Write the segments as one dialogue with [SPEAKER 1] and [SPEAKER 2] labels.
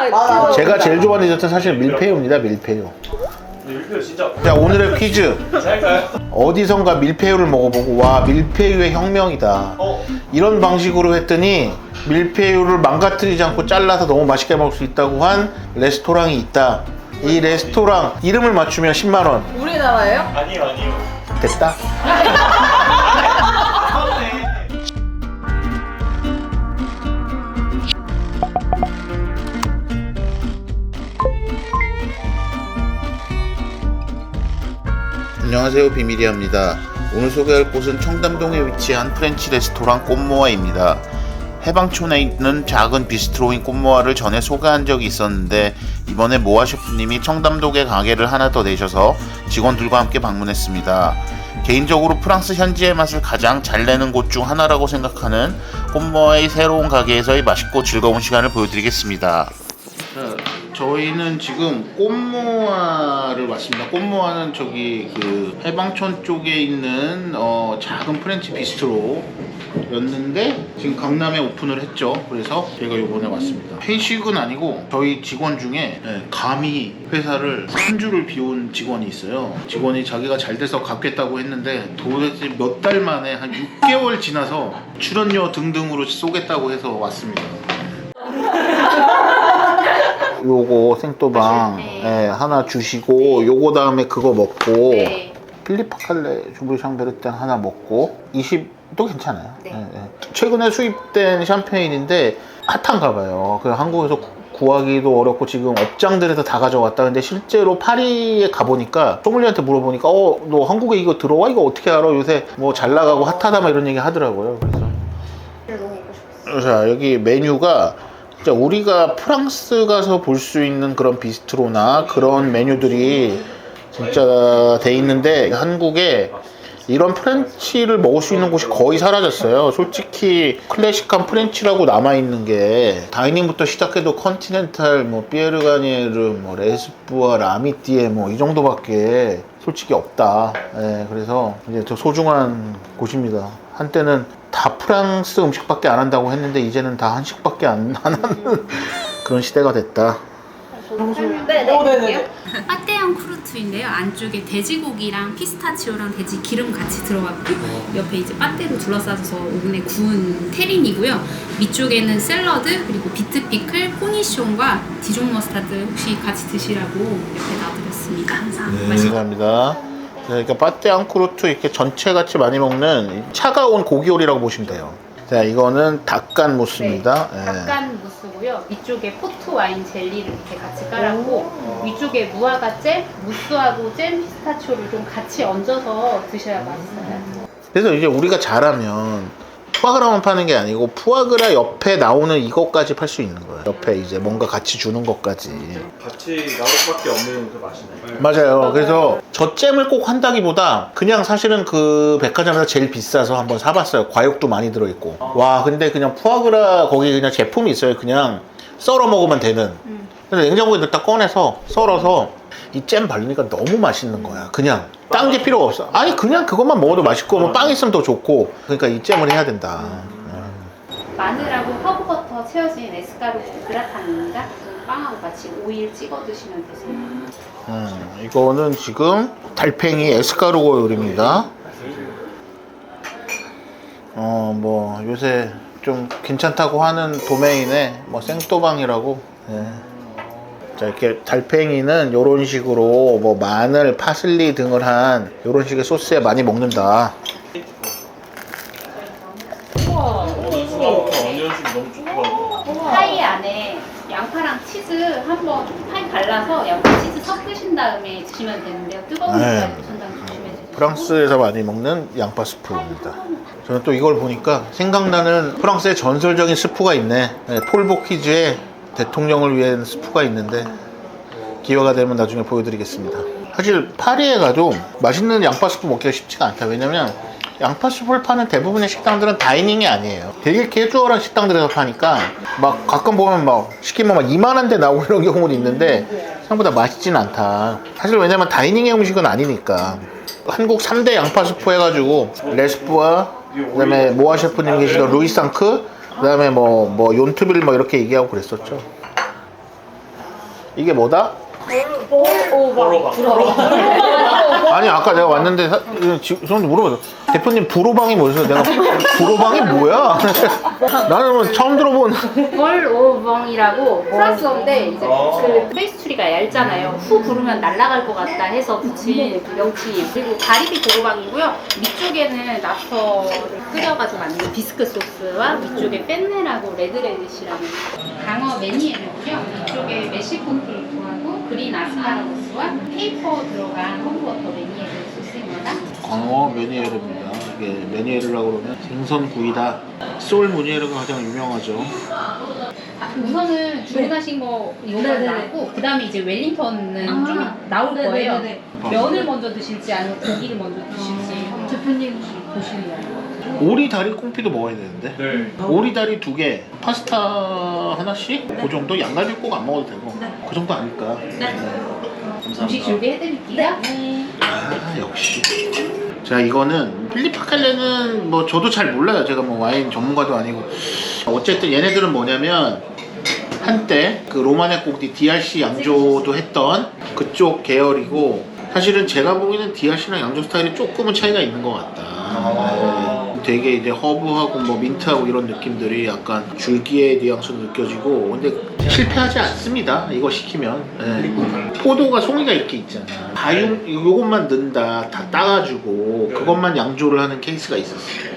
[SPEAKER 1] 맞아.
[SPEAKER 2] 제가 제일 좋아하는 디저트는 사실 밀푀유입니다. 밀푀유.
[SPEAKER 3] 밀푀유 진짜
[SPEAKER 2] 자, 오늘의 퀴즈.
[SPEAKER 3] 잘까요?
[SPEAKER 2] 어디선가 밀푀유를 먹어보고 와, 밀푀유의 혁명이다. 이런 방식으로 했더니 밀푀유를 망가뜨리지 않고 잘라서 너무 맛있게 먹을 수 있다고 한 레스토랑이 있다. 이 레스토랑 이름을 맞추면 10만 원.
[SPEAKER 1] 우리나라예요?
[SPEAKER 3] 아니요.
[SPEAKER 2] 됐다. 안녕하세요, 비밀이야입니다. 오늘 소개할 곳은 청담동에 위치한 프렌치 레스토랑 꽃모아입니다. 해방촌에 있는 작은 비스트로인 꽃모아를 전에 소개한 적이 있었는데 이번에 모아 셰프님이 청담동에 가게를 하나 더 내셔서 직원들과 함께 방문했습니다. 개인적으로 프랑스 현지의 맛을 가장 잘 내는 곳 중 하나라고 생각하는 꽃모아의 새로운 가게에서의 맛있고 즐거운 시간을 보여드리겠습니다. 저희는 지금 꽃모아를 왔습니다. 꽃모아는 저기 그 해방촌 쪽에 있는 작은 프렌치 비스트로였는데 지금 강남에 오픈을 했죠. 그래서 제가 이번에 왔습니다. 회식은 아니고 저희 직원 중에 감히 회사를 3주를 비운 직원이 있어요. 직원이 자기가 잘 돼서 갚겠다고 했는데 도대체 몇 달 만에 한 6개월 지나서 출연료 등등으로 쏘겠다고 해서 왔습니다. 요거 생또방
[SPEAKER 4] 네.
[SPEAKER 2] 하나 주시고 요거 다음에 그거 먹고
[SPEAKER 4] 네.
[SPEAKER 2] 필리파 칼레 주블샹베르땡 하나 먹고 20도 괜찮아요.
[SPEAKER 4] 네.
[SPEAKER 2] 최근에 수입된 샴페인인데 핫한가 봐요. 그 한국에서 구하기도 어렵고 지금 업장들에서 다 가져왔다. 근데 실제로 파리에 가보니까 소믈리에한테 물어보니까 너 한국에 이거 들어와? 이거 어떻게 알아? 요새 뭐 잘 나가고 핫하다 막 이런 얘기 하더라고요. 그래서 자, 여기 메뉴가 진짜 우리가 프랑스 가서 볼 수 있는 그런 비스트로나 그런 메뉴들이 진짜 돼 있는데 한국에 이런 프렌치를 먹을 수 있는 곳이 거의 사라졌어요. 솔직히 클래식한 프렌치라고 남아있는 게 다이닝부터 시작해도 컨티넨탈, 뭐 피에르 가니에르, 뭐 레스푸아, 라미띠에 뭐 이 정도밖에 솔직히 없다. 그래서 이제 더 소중한 곳입니다. 한때는 다 프랑스 음식밖에 안 한다고 했는데 이제는 다 한식밖에 안 하는 그런 시대가 됐다.
[SPEAKER 1] 네네.
[SPEAKER 4] 빠떼양 쿠르투인데요. 안쪽에 돼지고기랑 피스타치오랑 돼지 기름 같이 들어갔고 옆에 이제 빠떼로 둘러싸서 오븐에 구운 테린이고요. 위쪽에는 샐러드 그리고 비트 피클, 코니숑과 디종 머스타드 혹시 같이 드시라고 옆에 놔드렸습니다.
[SPEAKER 2] 감사합니다. 그러니까 빠떼앙 쿠르투 이렇게 전체 같이 많이 먹는 차가운 고기 요리라고 보시면 돼요. 자, 이거는 닭간 무스입니다.
[SPEAKER 4] 네, 닭간 무스고요. 위쪽에 포트 와인 젤리를 이렇게 같이 깔았고 위쪽에 무화과 잼, 무스하고 잼, 피스타치오를 좀 같이 얹어서 드셔야 맛있어요.
[SPEAKER 2] 그래서 이제 우리가 잘하면 푸아그라만 파는 게 아니고 푸아그라 옆에 나오는 이것까지 팔 수 있는 거예요. 옆에 이제 뭔가 같이 주는 것까지.
[SPEAKER 3] 같이 나올 수밖에 없는 그 맛이네.
[SPEAKER 2] 맞아요. 그래서 저 잼을 꼭 한다기보다 그냥 사실은 그 백화점에서 제일 비싸서 한번 사봤어요. 과육도 많이 들어있고. 와, 근데 그냥 푸아그라 거기 그냥 제품이 있어요. 그냥 썰어 먹으면 되는. 근데 냉장고에 넣다 꺼내서 썰어서 이 잼 바르니까 너무 맛있는 거야. 그냥 딴 게 필요가 없어. 아니 그냥 그것만 먹어도 맛있고 뭐 빵 있으면 더 좋고. 그러니까 이 잼을 해야 된다.
[SPEAKER 4] 마늘하고 허브버터 채워진 에스카르고 그라탕입니다. 빵하고 같이 오일 찍어 드시면 되세요.
[SPEAKER 2] 이거는 지금 달팽이 에스카르고 요리입니다. 뭐 요새 좀 괜찮다고 하는 도메인에 뭐 생또방이라고. 자, 이렇게 달팽이는 이런 식으로 뭐 마늘, 파슬리 등을 한 이런 식의 소스에 많이 먹는다.
[SPEAKER 3] onions이 너무 좋더라고요.
[SPEAKER 4] 파이 안에 양파랑 치즈 한번 파이 발라서 양파 치즈 섞으신 다음에 드시면 되는데요. 뜨거운 물에 전장 조심해주세요.
[SPEAKER 2] 프랑스에서 많이 먹는 양파 스프입니다. 저는 또 이걸 보니까 생각나는 프랑스의 전설적인 스프가 있네. 폴 보키즈의 대통령을 위한 스프가 있는데 기회가 되면 나중에 보여드리겠습니다. 사실 파리에 가도 맛있는 양파 스프 먹기가 쉽지가 않다. 왜냐면 양파 스프를 파는 대부분의 식당들은 다이닝이 아니에요. 되게 캐주얼한 식당들에서 파니까 막 가끔 보면 막 시키면 막 2만 원대 나오고 이런 경우도 있는데 생각보다 맛있진 않다. 사실 왜냐면 다이닝의 음식은 아니니까. 한국 3대 양파 스프 해가지고 레스푸아, 그다음에 모아 셰프님 계시던 루이상크, 그다음에 뭐 욘트빌 뭐 이렇게 얘기하고 그랬었죠. 이게 뭐다?
[SPEAKER 3] 보러방.
[SPEAKER 2] 아니 아까 내가 왔는데 저한테 물어봤어. 대표님 불호방이 뭐였어? 내가 불호방이 뭐야? 나는 뭐 처음 들어본.
[SPEAKER 4] 벌오벙이라고 플러스인데 이제 그 페이스츄리가 얇잖아요. 후 부르면 날아갈 것 같다 해서 붙인 명칭. 그리고 가리비 보로방이고요. 밑쪽에는 랍스터를 끓여가지고 만든 비스크 소스와 위쪽에 펜네라고 레드레디시라는 강어 메니에르고요. 위쪽에 메시포테이토하고 그린 아스파라거스와 페이퍼 들어간 허브버터 메니에르 소스입니다.
[SPEAKER 2] 광어 메니에르입니다. 이게 메니에르라고 그러면 생선 구이다. 소울 무니에르가 가장 유명하죠.
[SPEAKER 4] 우선은 주문하신 거 이거만 나오고 그 다음에 이제 웰링턴은 좀 나올 거예요. 면을 먼저 드실지 아니면 고기를 먼저 드실지 대표님 보시면.
[SPEAKER 2] 오리 다리 꽁피도 먹어야 되는데.
[SPEAKER 3] 네.
[SPEAKER 2] 오리 다리 2개, 파스타 하나씩? 그 정도? 양갈비 꼭 안 먹어도 되고. 그 정도 아닐까.
[SPEAKER 4] 음식 준비해드릴게요.
[SPEAKER 2] 아, 역시. 자, 이거는 필립 파칼레는 뭐 저도 잘 몰라요. 제가 뭐 와인 전문가도 아니고. 어쨌든 얘네들은 뭐냐면 한때 그 로마네 꼭디 DRC 양조도 했던 그쪽 계열이고, 사실은 제가 보기에는 DRC랑 양조 스타일이 조금은 차이가 있는 것 같다. 네. 되게 이제 허브하고 뭐 민트하고 이런 느낌들이 약간 줄기의 뉘앙스도 느껴지고, 근데 실패하지 않습니다. 이거 시키면. 네. 포도가 송이가 이렇게 있잖아. 다육 요것만 넣는다 다 따가지고 그것만 양조를 하는 케이스가 있었어요.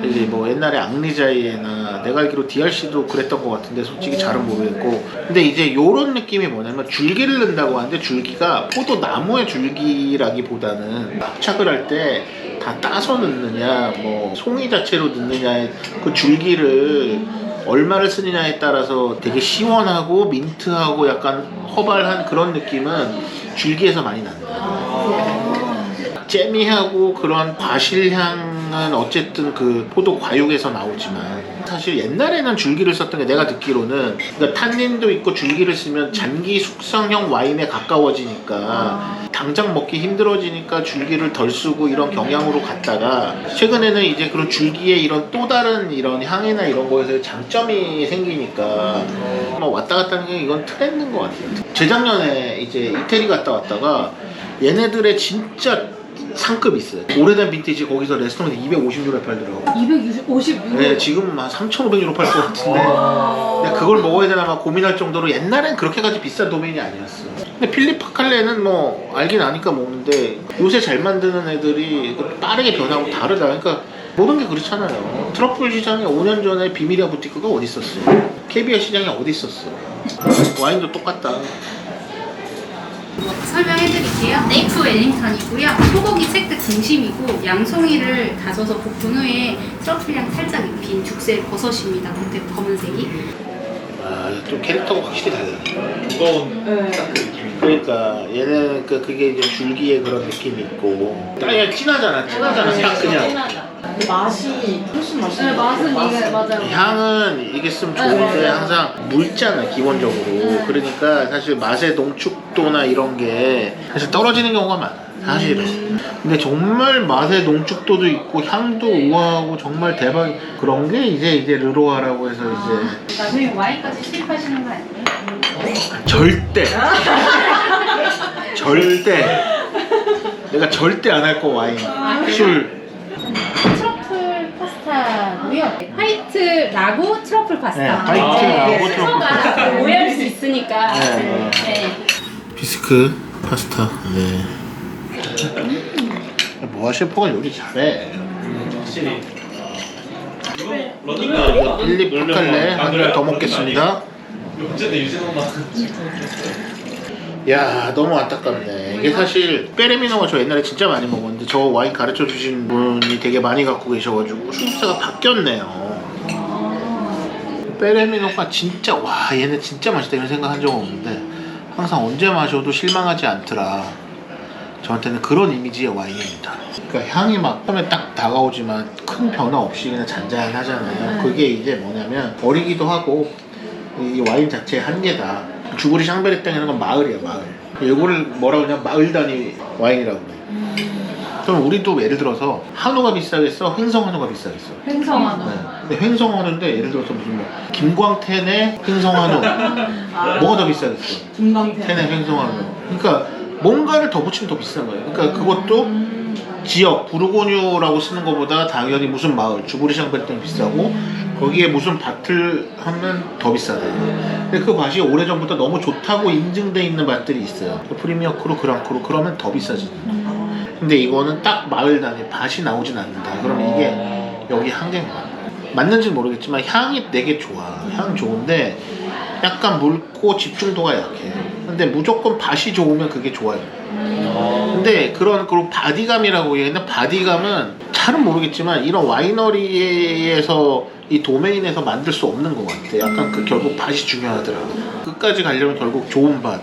[SPEAKER 2] 이제 뭐 옛날에 앙리자이에나 내가 알기로 DRC도 그랬던 것 같은데 솔직히 잘은 모르겠고, 근데 이제 요런 느낌이 뭐냐면 줄기를 넣는다고 하는데 줄기가 포도 나무의 줄기라기보다는 압착을 할 때 다 따서 넣느냐 뭐 송이 자체로 넣느냐의 그 줄기를 얼마를 쓰느냐에 따라서 되게 시원하고 민트하고 약간 허발한 그런 느낌은 줄기에서 많이 난다. 재미하고 그런 과실향은 어쨌든 그 포도 과육에서 나오지만, 사실 옛날에는 줄기를 썼던 게 내가 듣기로는, 그러니까 탄닌도 있고 줄기를 쓰면 잔기 숙성형 와인에 가까워지니까 당장 먹기 힘들어지니까 줄기를 덜 쓰고 이런 경향으로 갔다가, 최근에는 이제 그런 줄기에 이런 또 다른 이런 향이나 이런 거에서 장점이 생기니까 뭐 왔다 갔다 하는 게 이건 트렌드인 것 같아요. 재작년에 이제 이태리 갔다 왔다가 얘네들의 진짜 상급 있어요. 오래된 빈티지 거기서 레스토랑에서 250유로에 팔더라고.
[SPEAKER 4] 250유로?
[SPEAKER 2] 네, 지금 한 3,500유로 팔 것 같은데. 근데 그걸 먹어야 되나 막 고민할 정도로 옛날엔 그렇게까지 비싼 도메인이 아니었어. 근데 필립 파칼레는 뭐 알긴 아니까 먹는데, 요새 잘 만드는 애들이 빠르게 변하고 다르다. 그러니까 모든 게 그렇잖아요. 트러플 시장에 5년 전에 비밀이야 부티크가 어디 있었어? 캐비어 시장에 어디 있었어? 와인도 똑같다.
[SPEAKER 4] 설명해드릴게요. 네이프 웰링턴이고요. 소고기 스테이크 등심이고 양송이를 다져서 볶은 후에 트러플향 살짝 입힌 죽색 버섯입니다. 겉에 검은색이.
[SPEAKER 2] 아, 좀 캐릭터가 확실히 다르네.
[SPEAKER 3] 무거운 딱 그 느낌이.
[SPEAKER 2] 그러니까 얘는 그게 이제 줄기의 그런 느낌이 있고, 딱 그냥 진하잖아. 딱 그냥.
[SPEAKER 1] 맛이 훨씬 맛있어요.
[SPEAKER 4] 네, 맛은 이게 맞아요.
[SPEAKER 2] 향은 이게 쓰면 좋은데 항상 묽잖아 기본적으로. 그러니까 사실 맛의 농축도나 이런 게 사실 떨어지는 경우가 많아 사실은. 근데 정말 맛의 농축도도 있고 향도 우아하고 정말 대박. 그런 게 이제 르로아라고 해서 이제
[SPEAKER 4] 나중에 와인까지 수입하시는 거 아니에요?
[SPEAKER 2] 절대 내가 절대 안 할 거 와인 술.
[SPEAKER 4] 트러플 파스타고요. 화이트 라고 트러플 파스타.
[SPEAKER 2] 네, 화이트 라고 트러플
[SPEAKER 4] 서가
[SPEAKER 2] 파스타.
[SPEAKER 4] 오해할 수 있으니까.
[SPEAKER 2] 네.
[SPEAKER 4] 네.
[SPEAKER 2] 비스크 파스타. 네. 모아 셰프가 요리 잘해.
[SPEAKER 3] 확실히. 러닝가
[SPEAKER 2] 필립 파칼레 한 잔 더 먹겠습니다.
[SPEAKER 3] 언제든 유진호만.
[SPEAKER 2] 야, 너무 안타깝네. 이게 사실 페레미노가 저 옛날에 진짜 많이 먹었는데 저 와인 가르쳐 주신 분이 되게 많이 갖고 계셔가지고 수입사가 바뀌었네요. 페레미노가 진짜, 와 얘네 진짜 맛있다 이런 생각한 적 없는데 항상 언제 마셔도 실망하지 않더라. 저한테는 그런 이미지의 와인입니다. 그러니까 향이 막 처음에 딱 다가오지만 큰 변화 없이 그냥 잔잔하잖아요. 그게 이제 뭐냐면 어리기도 하고 이 와인 자체의 한계다. 주구리 샹베르땡이라는 건 마을이야, 마을. 이거를 뭐라고 그냥 마을 단위 와인이라고 해. 그럼 우리도 예를 들어서 한우가 비싸겠어? 횡성한우가 비싸겠어?
[SPEAKER 1] 횡성한우.
[SPEAKER 2] 네. 근데 횡성한우인데 예를 들어서 무슨 뭐 김광태네 횡성한우 뭐가 더 비싸겠어?
[SPEAKER 1] 김광태.
[SPEAKER 2] 태네 횡성한우. 그러니까 뭔가를 더 붙이면 더 비싼 거예요. 그러니까 그것도 지역 부르고뉴라고 쓰는 것보다 당연히 무슨 마을 주브리샹벨땡 비싸고 거기에 무슨 밭을 하면 더 비싸다. 근데 그 밭이 오래전부터 너무 좋다고 인증돼 있는 밭들이 있어요. 프리미어 크루, 그랑 크루 그러면 더 비싸지. 근데 이거는 딱 마을 단위 밭이 나오진 않는다. 그러면 이게 여기 한계인 거야. 맞는지는 모르겠지만 향이 되게 좋아. 향 좋은데 약간 묽고 집중도가 약해. 근데 무조건 밭이 좋으면 그게 좋아요. 근데 그리고 바디감이라고 얘기했는데 바디감은 잘은 모르겠지만 이런 와이너리에서 이 도메인에서 만들 수 없는 것 같아. 약간 결국 밭이 중요하더라고. 끝까지 가려면 결국 좋은 밭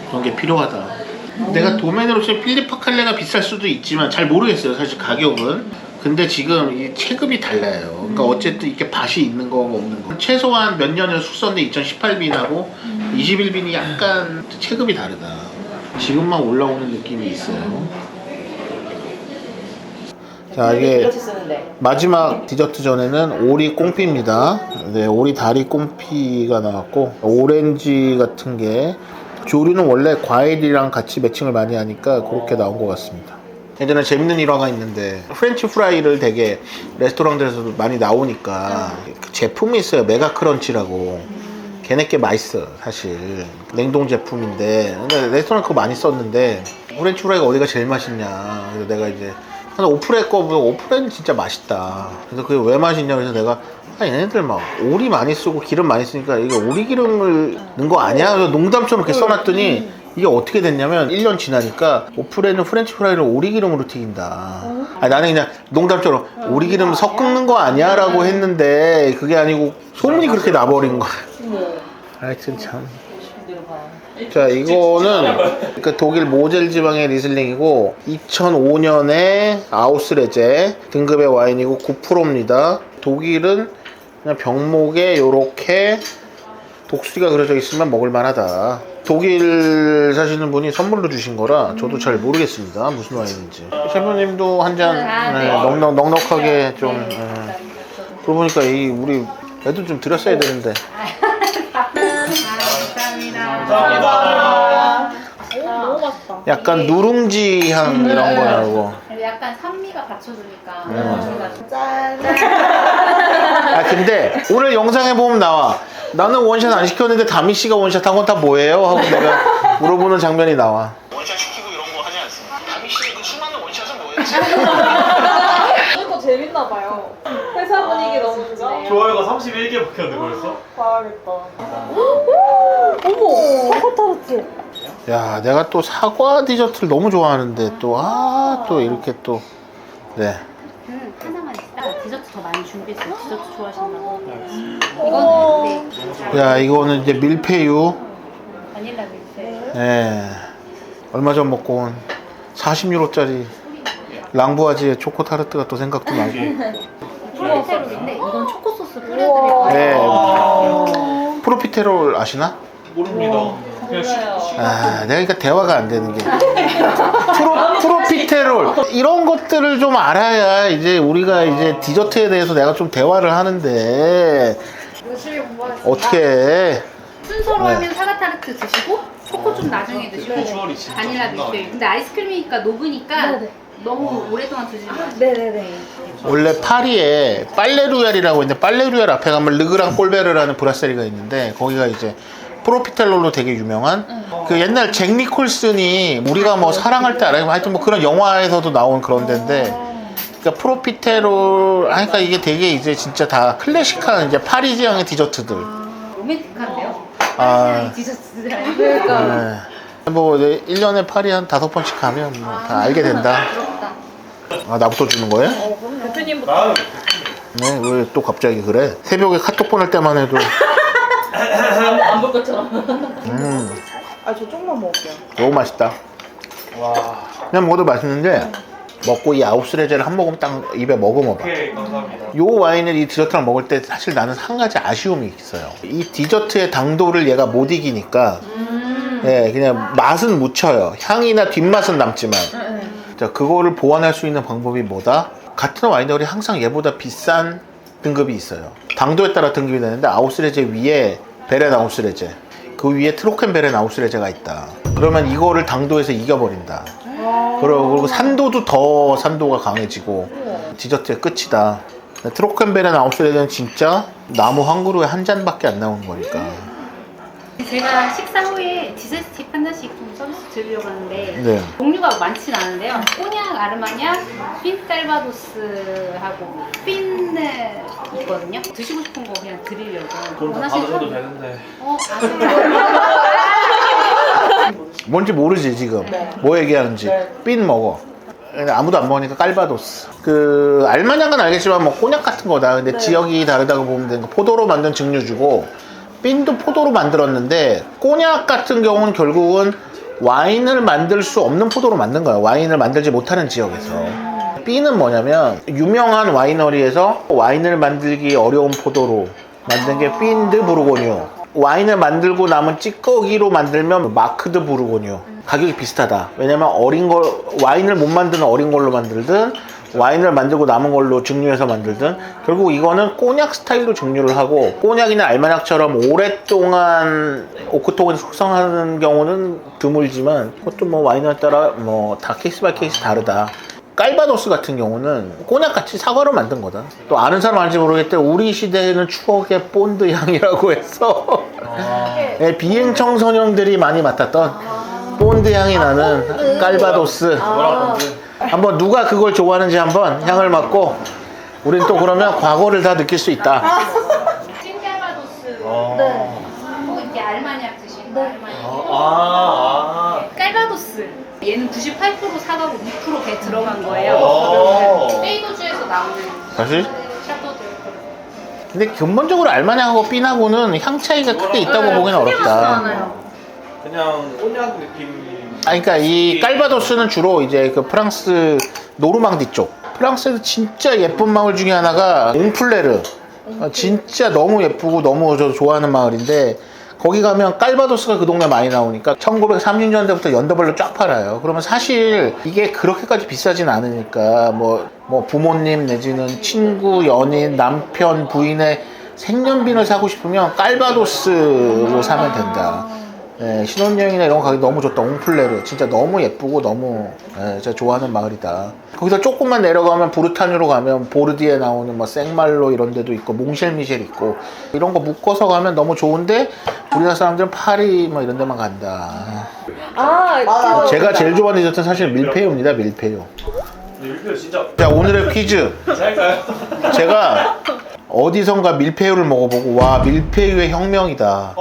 [SPEAKER 2] 그런 게 필요하다. 내가 도메인으로 치면 필리파 칼레가 비쌀 수도 있지만 잘 모르겠어요 사실 가격은. 근데 지금 이 체급이 달라요. 그러니까 어쨌든 이렇게 밭이 있는 거 없는 거. 최소한 몇 년을 숙성돼 2018빈하고 21빈이 약간 체급이 다르다. 지금만 올라오는 느낌이 있어요. 자, 이게 마지막 디저트 전에는 오리 꽁피입니다. 네, 오리 다리 꽁피가 나왔고 오렌지 같은 게 조류는 원래 과일이랑 같이 매칭을 많이 하니까 그렇게 나온 것 같습니다. 예전에 재밌는 일화가 있는데 프렌치 프라이를 되게 레스토랑들에서도 많이 나오니까 그 제품이 있어요. 메가 크런치라고. 걔네께 맛있어 사실. 냉동 제품인데 근데 레스토랑 그거 많이 썼는데 프렌치 프라이가 어디가 제일 맛있냐. 그래서 내가 이제 오프레 거 보면 오프레는 진짜 맛있다. 그래서 그게 왜 맛있냐 그래서 내가 얘네들 막 오리 많이 쓰고 기름 많이 쓰니까 이게 오리 기름을 넣은 거 아니야? 그래서 농담처럼 이렇게 써놨더니 이게 어떻게 됐냐면 1년 지나니까 오프레는 프렌치 프라이를 오리 기름으로 튀긴다. 나는 그냥 농담처럼 오리 기름 섞는 거 아니야? 라고 했는데 그게 아니고 소문이 그렇게 나버린 거야. 하여튼 참. 자, 이거는 그 독일 모젤 지방의 리슬링이고 2005년에 아우스레제 등급의 와인이고 9%입니다. 독일은 그냥 병목에 요렇게 독수리가 그려져 있으면 먹을만하다. 독일 사시는 분이 선물로 주신 거라 저도 잘 모르겠습니다. 무슨 와인인지. 셰프님도 한 잔 넉넉하게 좀. 그러고 보니까 우리 애들 좀 드렸어야 되는데.
[SPEAKER 3] 감사합니다.
[SPEAKER 1] 너무 맛있다.
[SPEAKER 2] 약간 누룽지 향 이런 거 나고.
[SPEAKER 4] 약간 산미가 받쳐주니까
[SPEAKER 1] 짠.
[SPEAKER 2] 근데 오늘 영상에 보면 나와. 나는 원샷 안 시켰는데 다미 씨가 원샷 한 건 다 뭐예요? 하고 내가 물어보는 장면이 나와. 원샷 시키고 이런 거 하지 않습니다. 다미 씨 그 수많은 원샷은 뭐였지?
[SPEAKER 1] 이거 재밌나 봐요. 회사 분위기 너무 좋네.
[SPEAKER 3] 좋아요가 31개 박혔는데 벌써?
[SPEAKER 1] 봐야겠다. 어머, 사과 타르트.
[SPEAKER 2] 야, 내가 또 사과 디저트를 너무 좋아하는데 또 이렇게 또 네.
[SPEAKER 4] 하나만 있다 디저트 더 많이 준비했어요. 디저트 좋아하신다고. 이거는 네.
[SPEAKER 2] 야, 이거는 이제 밀푀유.
[SPEAKER 4] 바닐라 밀푀유.
[SPEAKER 2] 네. 얼마 전 먹고 온 40유로짜리 랑부아지의 초코 타르트가 또 생각도 나고.
[SPEAKER 4] 프로피테롤인데 이건 초코 소스 뿌려드릴
[SPEAKER 2] 네.
[SPEAKER 4] 거예요.
[SPEAKER 2] 프로피테롤 아시나?
[SPEAKER 3] 모릅니다. 그냥
[SPEAKER 2] 내가 그러니까 대화가 안 되는 게 프로피테롤 이런 것들을 좀 알아야 이제 우리가 이제 디저트에 대해서 내가 좀 대화를 하는데 어떻게 해?
[SPEAKER 4] 순서로
[SPEAKER 2] 네.
[SPEAKER 4] 하면 사과 타르트 드시고 초코 좀 나중에 드시고
[SPEAKER 3] 비주얼이 진짜
[SPEAKER 4] 바닐라
[SPEAKER 3] 장난
[SPEAKER 4] 밀푀유. 근데 아이스크림이니까 녹으니까
[SPEAKER 1] 네네.
[SPEAKER 4] 너무 오랫동안 드시면 안 돼요.
[SPEAKER 1] 네네네.
[SPEAKER 2] 원래 파리에 빨레루얄이라고 있는데 빨레루얄 앞에 가면 르그랑 꼴베르라는 브라세리가 있는데 거기가 이제 프로피텔롤로 되게 유명한 그 옛날 잭 니콜슨이 우리가 뭐 사랑할 때 알아요. 하여튼 뭐 그런 영화에서도 나온 그런 데인데 그러니까 프로피테롤 그러니까 이게 되게 이제 진짜 다 클래식한 이제 파리지향의 디저트들.
[SPEAKER 4] 로맨틱한데요?
[SPEAKER 2] 아.
[SPEAKER 4] 디저트들 아니고.
[SPEAKER 1] 그러니까.
[SPEAKER 2] 네. 뭐 1년에 파리 한 5번씩 가면 뭐 다 알게 된다. 아, 나부터 주는 거예요?
[SPEAKER 1] 대표님부터.
[SPEAKER 3] 나는
[SPEAKER 2] 네, 왜 또 갑자기 그래? 새벽에 카톡 보낼 때만 해도
[SPEAKER 1] 안 볼 것처럼.
[SPEAKER 2] 저
[SPEAKER 1] 조금만 먹을게요.
[SPEAKER 2] 너무 맛있다.
[SPEAKER 3] 와.
[SPEAKER 2] 그냥 먹어도 맛있는데 먹고 이 아우스레제를 한 모금 딱 입에 머금어봐.
[SPEAKER 3] 오케이 감사합니다.
[SPEAKER 2] 요 와인을 이 디저트랑 먹을 때 사실 나는 한 가지 아쉬움이 있어요. 이 디저트의 당도를 얘가 못 이기니까 예, 그냥 맛은 묻혀요. 향이나 뒷맛은 남지만 자, 그거를 보완할 수 있는 방법이 뭐다? 같은 와이너리 항상 얘보다 비싼 등급이 있어요. 당도에 따라 등급이 되는데 아우스레제 위에 베렌 아우스레제, 그 위에 트로켄 베렌 아우스레제가 있다. 그러면 이거를 당도에서 이겨버린다. 그리고 산도도 더 산도가 강해지고 디저트의 끝이다. 트로켄 베렌 아우스레제는 진짜 나무 한 그루에 한 잔밖에 안 나오는 거니까.
[SPEAKER 4] 제가 식사 후에 디저트 팁 한 잔씩 좀 서비스 드리려고 하는데
[SPEAKER 2] 네.
[SPEAKER 4] 종류가 많진 않은데요. 꼬냑, 아르마냥, 핀 깔바도스하고 핀네 있거든요. 드시고 싶은 거 그냥 드리려고.
[SPEAKER 3] 돈 다 받으셔도 되는데.
[SPEAKER 2] 뭔지 모르지 지금.
[SPEAKER 1] 네.
[SPEAKER 2] 뭐 얘기하는지.
[SPEAKER 1] 네.
[SPEAKER 2] 삔 먹어. 아무도 안 먹으니까 깔바도스. 그 알마냥은 알겠지만 뭐 꼬냑 같은 거다. 근데
[SPEAKER 1] 네.
[SPEAKER 2] 지역이 다르다고 보면 되는 거. 포도로 만든 증류주고 삔도 포도로 만들었는데 꼬냑 같은 경우는 결국은 와인을 만들 수 없는 포도로 만든 거예요. 와인을 만들지 못하는 지역에서. 삔은 뭐냐면 유명한 와이너리에서 와인을 만들기 어려운 포도로 만든 게 삔 드 부르고뉴. 와인을 만들고 남은 찌꺼기로 만들면 마크 드 부르고뉴. 가격이 비슷하다. 왜냐면 어린 걸, 와인을 못 만드는 어린 걸로 만들든 와인을 만들고 남은 걸로 증류해서 만들든 결국 이거는 꼬냑 스타일로 증류를 하고, 꼬냑이나 알마냑처럼 오랫동안 오크통을 숙성하는 경우는 드물지만 그것도 뭐 와인에 따라 뭐 다 케이스 바이 케이스 다르다. 깔바도스 같은 경우는 꼬냑 같이 사과로 만든 거다. 또 아는 사람 알지 모르겠는데 우리 시대에는 추억의 본드 향이라고 해서 네, 비행 청소년들이 많이 맡았던 본드 향이 나는 깔바도스.
[SPEAKER 3] 뭐라고
[SPEAKER 2] 한번 누가 그걸 좋아하는지 한번 향을 맡고 우린 또 그러면 과거를 다 느낄 수 있다.
[SPEAKER 4] 핀 깔바도스.
[SPEAKER 3] 네.
[SPEAKER 4] 또 이렇게 알마냥 드시는 거 알마냥. 깔바도스. 얘는 98% 사과고 2% 배 들어간 거예요. 페이도주에서 나오는
[SPEAKER 2] 사실?
[SPEAKER 4] 샤도드.
[SPEAKER 2] 근데 근본적으로 알마냥하고 삔하고는 향 차이가 크게 있다고 보기는 어렵다.
[SPEAKER 3] 그냥 꼬냑 느낌.
[SPEAKER 2] 그러니까 이 깔바도스는 주로 이제 그 프랑스 노르망디 쪽. 프랑스에서 진짜 예쁜 마을 중에 하나가 옹플레르. 진짜 너무 예쁘고 너무 저 좋아하는 마을인데 거기 가면 깔바도스가 그 동네 많이 나오니까 1930년대부터 연도별로 쫙 팔아요. 그러면 사실 이게 그렇게까지 비싸진 않으니까 뭐 부모님 내지는 친구, 연인, 남편, 부인의 생년빈을 사고 싶으면 깔바도스로 사면 된다. 예, 신혼여행이나 이런 거 가기 너무 좋다. 옹플레르 진짜 너무 예쁘고 너무 제가 좋아하는 마을이다. 거기서 조금만 내려가면 부르타뉴로 가면 보르디에 나오는 뭐 생말로 이런 데도 있고 몽쉘미셸 있고 이런 거 묶어서 가면 너무 좋은데 우리나라 사람들은 파리 뭐 이런 데만 간다. 제가 제일 좋아하는 디저트는 사실 밀푀유입니다. 밀푀유.
[SPEAKER 3] 밀푀유 진짜.
[SPEAKER 2] 자, 오늘의 퀴즈.
[SPEAKER 3] 잘까요?
[SPEAKER 2] 제가 어디선가 밀푀유를 먹어보고 와 밀푀유의 혁명이다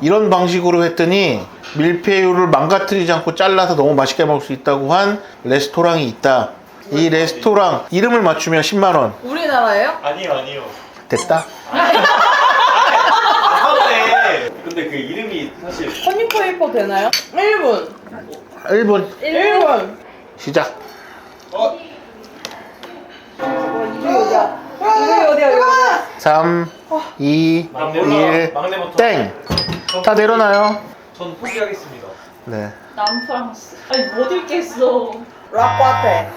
[SPEAKER 2] 이런 방식으로 했더니 밀푀유를 망가뜨리지 않고 잘라서 너무 맛있게 먹을 수 있다고 한 레스토랑이 있다. 이 레스토랑 이름을 맞추면 10만원.
[SPEAKER 1] 우리나라예요?
[SPEAKER 3] 아니요.
[SPEAKER 2] 됐다.
[SPEAKER 3] 사업에. 근데 그 이름이 사실.
[SPEAKER 1] 허니페이퍼 되나요? 1분.
[SPEAKER 2] 1분 시작.
[SPEAKER 1] 이게 어디야?
[SPEAKER 2] 3 2 1
[SPEAKER 3] 막내부터.
[SPEAKER 2] 땡. 다 내려놔요.
[SPEAKER 3] 전 포기하겠습니다.
[SPEAKER 2] 네.
[SPEAKER 1] 남프랑스. 아니 못 읽겠어.
[SPEAKER 5] 락과테.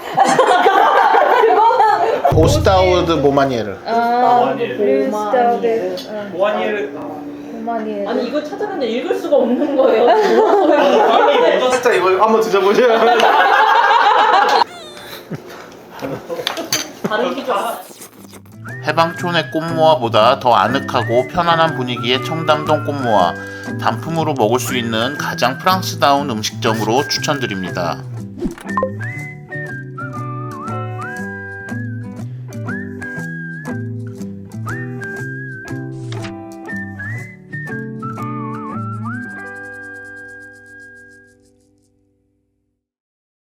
[SPEAKER 2] 오스타우드 모마니에르.
[SPEAKER 3] 보아니엘.
[SPEAKER 1] 아니 이거 찾아봤는데 읽을 수가 없는 거예요.
[SPEAKER 3] 살짝 이거 한번 드셔보세요.
[SPEAKER 1] 다른 기조.
[SPEAKER 2] 해방촌의 꽃모아보다 더 아늑하고 편안한 분위기의 청담동 꽃모아, 단품으로 먹을 수 있는 가장 프랑스다운 음식점으로 추천드립니다.